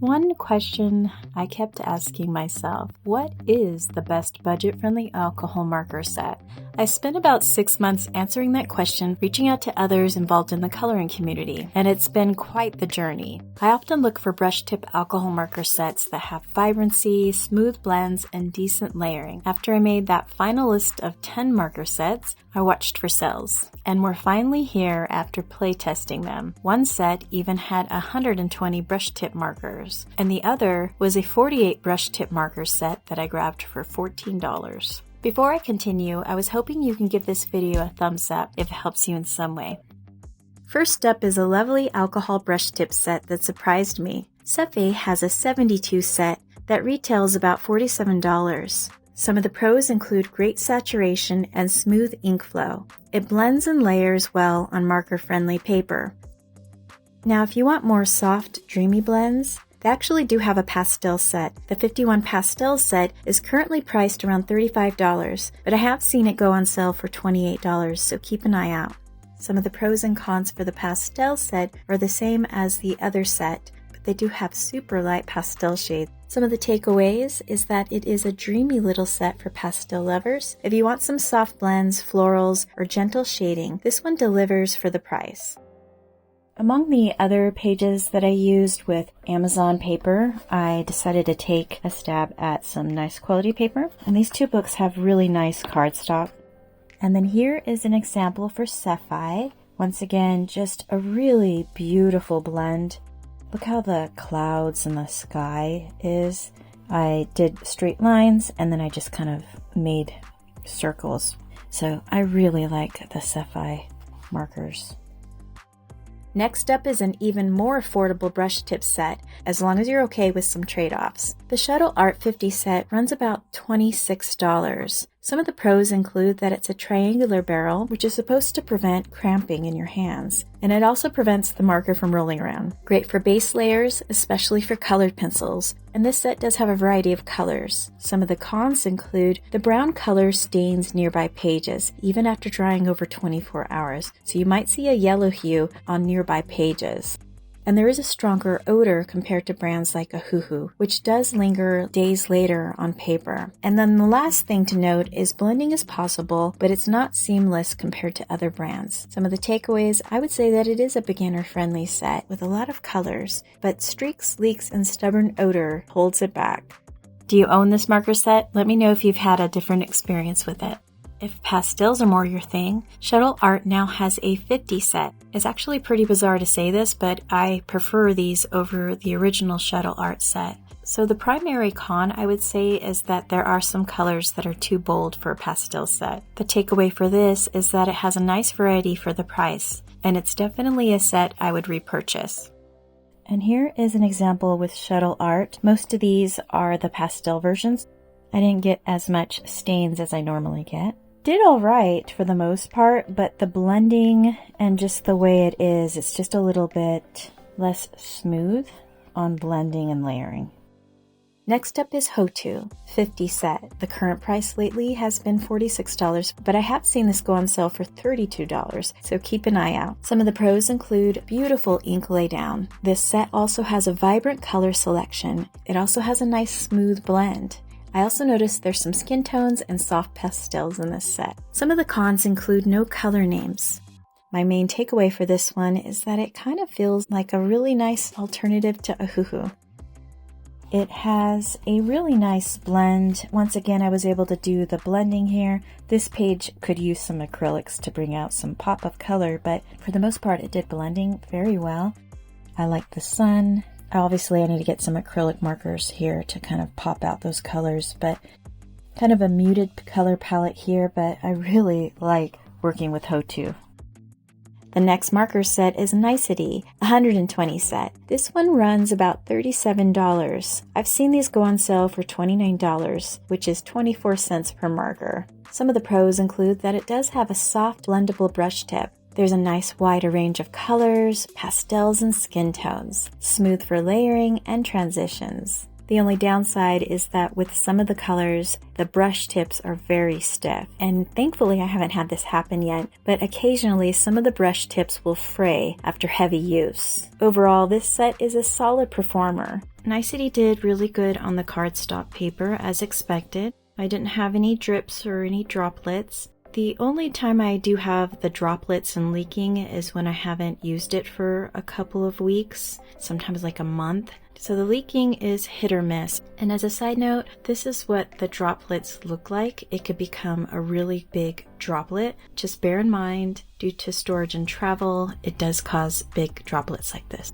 One question I kept asking myself, what is the best budget-friendly alcohol marker set? I spent about 6 months answering that question, reaching out to others involved in the coloring community, and it's been quite the journey. I often look for brush tip alcohol marker sets that have vibrancy, smooth blends, and decent layering. After I made that final list of 10 marker sets, I watched for sales, and we're finally here after playtesting them. One set even had 120 brush tip markers, and the other was a 48 brush tip marker set that I grabbed for $14. Before I continue, I was hoping you can give this video a thumbs up if it helps you in some way. First up is a lovely alcohol brush tip set that surprised me. Cefe has a 72 set that retails about $47. Some of the pros include great saturation and smooth ink flow. It blends and layers well on marker-friendly paper. Now, if you want more soft, dreamy blends, they actually do have a pastel set. The 51 pastel set is currently priced around $35, but I have seen it go on sale for $28, so keep an eye out. Some of the pros and cons for the pastel set are the same as the other set, but they do have super light pastel shades. Some of the takeaways is that it is a dreamy little set for pastel lovers. If you want some soft blends, florals, or gentle shading, this one delivers for the price. Among the other pages that I used with Amazon paper, I decided to take a stab at some nice quality paper. And these two books have really nice cardstock. And then here is an example for Cefe. Once again, just a really beautiful blend. Look how the clouds and the sky is. I did straight lines and then I just kind of made circles. So I really like the Cefe markers. Next up is an even more affordable brush tip set, as long as you're okay with some trade-offs. The Shuttle Art 50 set runs about $26. Some of the pros include that it's a triangular barrel, which is supposed to prevent cramping in your hands, and it also prevents the marker from rolling around. Great for base layers, especially for colored pencils, and this set does have a variety of colors. Some of the cons include the brown color stains nearby pages, even after drying over 24 hours, so you might see a yellow hue on nearby pages. And there is a stronger odor compared to brands like Ohuhu, which does linger days later on paper. And then the last thing to note is blending is possible, but it's not seamless compared to other brands. Some of the takeaways, I would say that it is a beginner-friendly set with a lot of colors, but streaks, leaks, and stubborn odor holds it back. Do you own this marker set? Let me know if you've had a different experience with it. If pastels are more your thing, Shuttle Art now has a 50 set. It's actually pretty bizarre to say this, but I prefer these over the original Shuttle Art set. So the primary con, I would say, is that there are some colors that are too bold for a pastel set. The takeaway for this is that it has a nice variety for the price, and it's definitely a set I would repurchase. And here is an example with Shuttle Art. Most of these are the pastel versions. I didn't get as much stains as I normally get. Did alright for the most part, but the blending and just the way it is, it's just a little bit less smooth on blending and layering. Next up is Ohuhu 50 set. The current price lately has been $46, but I have seen this go on sale for $32, so keep an eye out. Some of the pros include beautiful ink laydown. This set also has a vibrant color selection. It also has a nice smooth blend. I also noticed there's some skin tones and soft pastels in this set. Some of the cons include no color names. My main takeaway for this one is that it kind of feels like a really nice alternative to Ohuhu. It has a really nice blend. Once again, I was able to do the blending here. This page could use some acrylics to bring out some pop of color, but for the most part, it did blending very well. I like the sun. Obviously, I need to get some acrylic markers here to kind of pop out those colors, but kind of a muted color palette here, but I really like working with Ohuhu. The next marker set is Nicety, 120 set. This one runs about $37. I've seen these go on sale for $29, which is 24 cents per marker. Some of the pros include that it does have a soft blendable brush tip. There's a nice wider range of colors, pastels, and skin tones, smooth for layering and transitions. The only downside is that with some of the colors, the brush tips are very stiff. And thankfully I haven't had this happen yet, but occasionally some of the brush tips will fray after heavy use. Overall, this set is a solid performer. Nicety did really good on the cardstock paper as expected. I didn't have any drips or any droplets. The only time I do have the droplets and leaking is when I haven't used it for a couple of weeks, sometimes like a month. So the leaking is hit or miss. And as a side note, this is what the droplets look like. It could become a really big droplet. Just bear in mind, due to storage and travel, it does cause big droplets like this.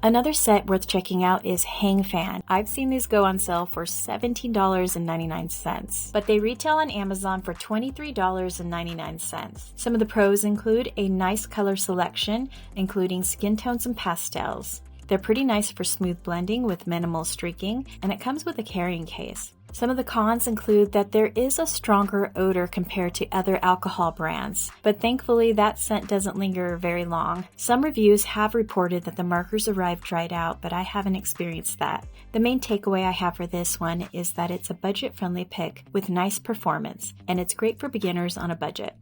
Another set worth checking out is Hang Fan. I've seen these go on sale for $17.99, but they retail on Amazon for $23.99. Some of the pros include a nice color selection, including skin tones and pastels. They're pretty nice for smooth blending with minimal streaking, and it comes with a carrying case. Some of the cons include that there is a stronger odor compared to other alcohol brands, but thankfully that scent doesn't linger very long. Some reviews have reported that the markers arrive dried out, but I haven't experienced that. The main takeaway I have for this one is that it's a budget-friendly pick with nice performance, and it's great for beginners on a budget.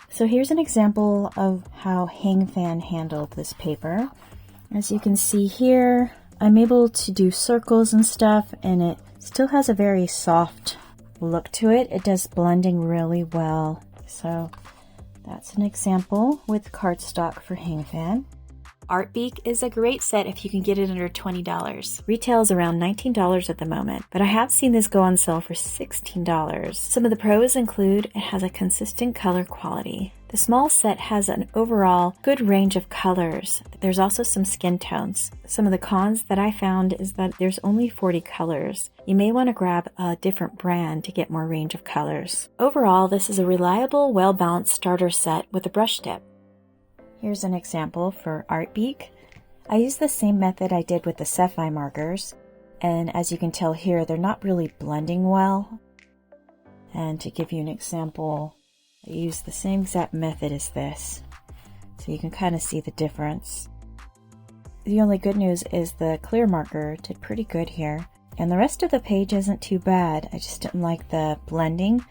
So here's an example of how Hang Fan handled this paper. As you can see here, I'm able to do circles and stuff, and it still has a very soft look to it. It does blending really well. So that's an example with cardstock for Hang Fan. Arrtx is a great set if you can get it under $20. Retails around $19 at the moment, but I have seen this go on sale for $16. Some of the pros include it has a consistent color quality. The small set has an overall good range of colors. There's also some skin tones. Some of the cons that I found is that there's only 40 colors. You may want to grab a different brand to get more range of colors. Overall, this is a reliable, well-balanced starter set with a brush tip. Here's an example for Arrtx. I used the same method I did with the Sapphire markers, and as you can tell here, they're not really blending well. And to give you an example, I used the same exact method as this, so you can kind of see the difference. The only good news is the clear marker did pretty good here, and the rest of the page isn't too bad. I just didn't like the blending.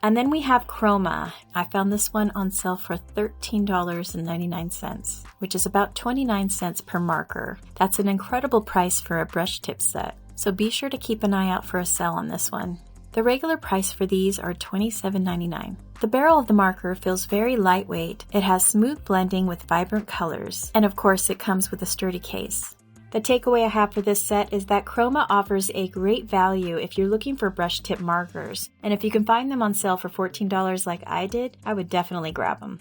And then we have Chroma. I found this one on sale for $13.99, which is about 29 cents per marker. That's an incredible price for a brush tip set, so be sure to keep an eye out for a sale on this one. The regular price for these are $27.99. The barrel of the marker feels very lightweight. It has smooth blending with vibrant colors, and of course it comes with a sturdy case. The takeaway I have for this set is that Chroma offers a great value if you're looking for brush tip markers, and if you can find them on sale for $14 like I did, I would definitely grab them.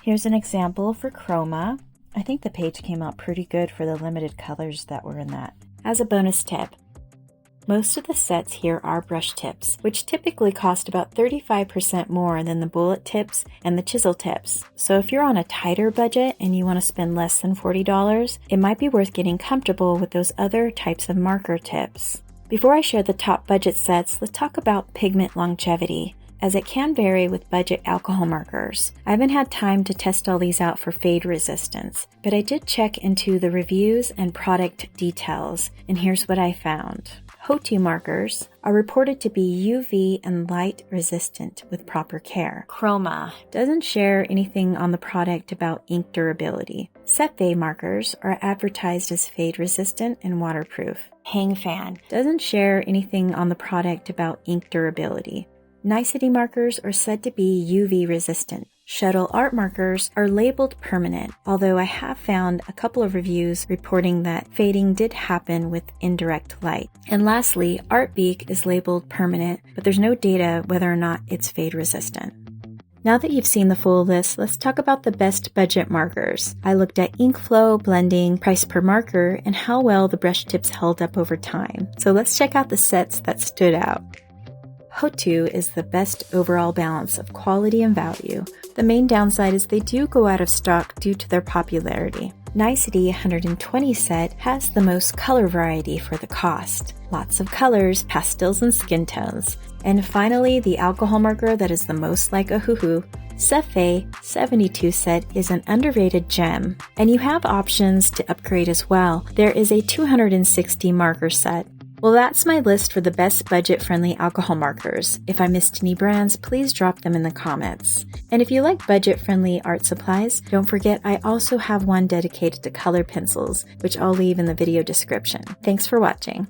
Here's an example for Chroma. I think the page came out pretty good for the limited colors that were in that. As a bonus tip, most of the sets here are brush tips, which typically cost about 35% more than the bullet tips and the chisel tips. So if you're on a tighter budget and you want to spend less than $40, it might be worth getting comfortable with those other types of marker tips. Before I share the top budget sets, let's talk about pigment longevity, as it can vary with budget alcohol markers. I haven't had time to test all these out for fade resistance, but I did check into the reviews and product details, and here's what I found. Ohuhu markers are reported to be UV and light resistant with proper care. Chroma doesn't share anything on the product about ink durability. Sapphire markers are advertised as fade resistant and waterproof. Hang Fan doesn't share anything on the product about ink durability. Nicety markers are said to be UV resistant. Shuttle art markers are labeled permanent, although I have found a couple of reviews reporting that fading did happen with indirect light. And lastly, Arrtx is labeled permanent, but there's no data whether or not it's fade resistant. Now that you've seen the full list, let's talk about the best budget markers. I looked at ink flow, blending, price per marker, and how well the brush tips held up over time. So let's check out the sets that stood out. Ohuhu is the best overall balance of quality and value. The main downside is they do go out of stock due to their popularity. Nicety 120 set has the most color variety for the cost. Lots of colors, pastels, and skin tones. And finally, the alcohol marker that is the most like Ohuhu, Sapphire 72 set is an underrated gem, and you have options to upgrade as well. There is a 260 marker set. Well, that's my list for the best budget-friendly alcohol markers. If I missed any brands, please drop them in the comments. And if you like budget-friendly art supplies, don't forget I also have one dedicated to color pencils, which I'll leave in the video description. Thanks for watching.